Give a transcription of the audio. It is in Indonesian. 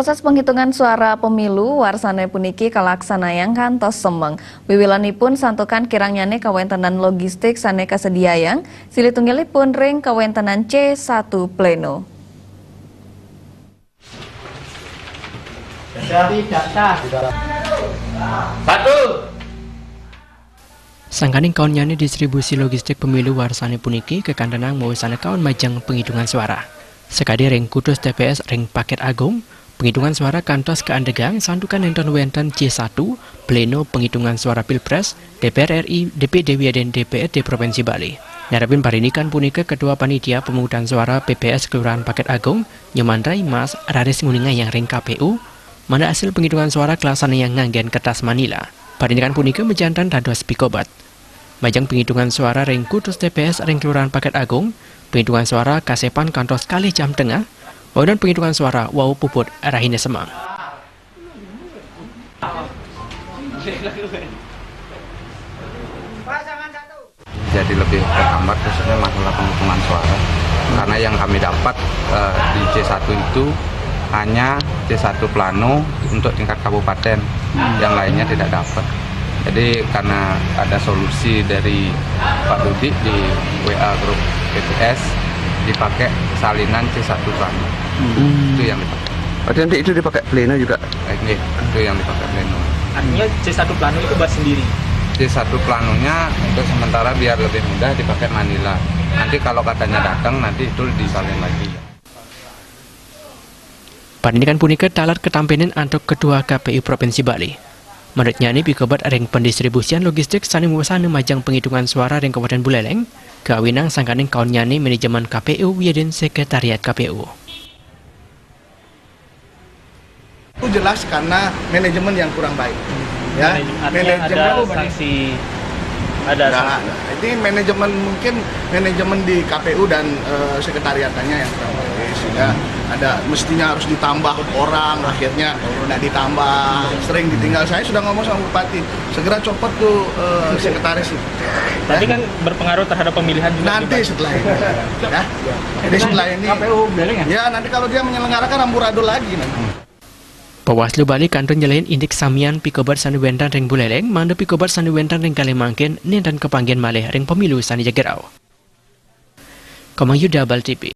Proses penghitungan suara pemilu warsane puniki kalaksanayang kantos semeng. Wiwilanipun santukan kirangnyane kawentenan logistik sane kasediayang, silitunggalipun ring kawentenan C1 Pleno. Sangkaning kaunnyane distribusi logistik pemilu warsane puniki kekantenang mawasana kaun majang penghitungan suara. Sekadi ring kudus TPS ring paket agung, penghitungan suara kantos keandegang santukan enten wenten C1 Pleno penghitungan suara Pilpres DPR RI, DPD dan DPRD Provinsi Bali. Narapin parinikan punika Ketua Panitia Pemungutan Suara PPS Kelurahan Paket Agung Nyemandrai Mas Raris Nguninga yang ring KPU mana hasil penghitungan suara kelasan yang nganggen kertas Manila. Parinikan punika mejantan dados pikobat. Majang penghitungan suara ring kudus TPS ring Kelurahan Paket Agung, penghitungan suara kasepan kantos kali jam tengah, dan penghitungan suara wau puput rahine semang. Jadi lebih terhambat khususnya masalah penghitungan suara, karena yang kami dapat di C1 itu hanya C1 Plano untuk tingkat kabupaten, yang lainnya tidak dapat. Jadi karena ada solusi dari Pak Dudi di WA grup PPS dipakai salinan C1 Plano. Itu yang dipakai. Berarti nanti itu dipakai Pleno juga? Itu yang dipakai Pleno. Artinya C1 Plano itu buat sendiri? C1 Planonya untuk sementara biar lebih mudah dipakai Manila. Nanti kalau katanya datang nanti itu disalin lagi. Parinikan punika talat ketampenan untuk Ketua KPU Provinsi Bali. Menurutnya ini pikobat ring pendistribusian logistik sani muasana majang penghitungan suara ring Kabupaten Buleleng, kawinang sangkaning kaunnyane manajemen KPU dan sekretariat KPU. Itu jelas karena manajemen yang kurang baik. Ya, manajemen ada sanksi. Ini manajemen mungkin manajemen di KPU dan sekretariatannya yang kurang baik, sehingga ada mestinya harus ditambah orang, akhirnya tidak ditambah, sering ditinggal. Saya sudah ngomong sama Bupati, segera copot tuh sekretaris itu. Tapi kan berpengaruh terhadap pemilihan juga. Nanti setelah ini, ya. Jadi setelah ini, KPU ya nanti kalau dia menyelenggarakan amburadul lagi nanti. Bawaslu Bali kantun nyelain indik samian pikobat sani wentan ring Buleleng, manda pikobat sani wentan ring Kalimangkin, dan kepanggian malih ring pemilu sani Jagerau. Komang Yuda Bal TV.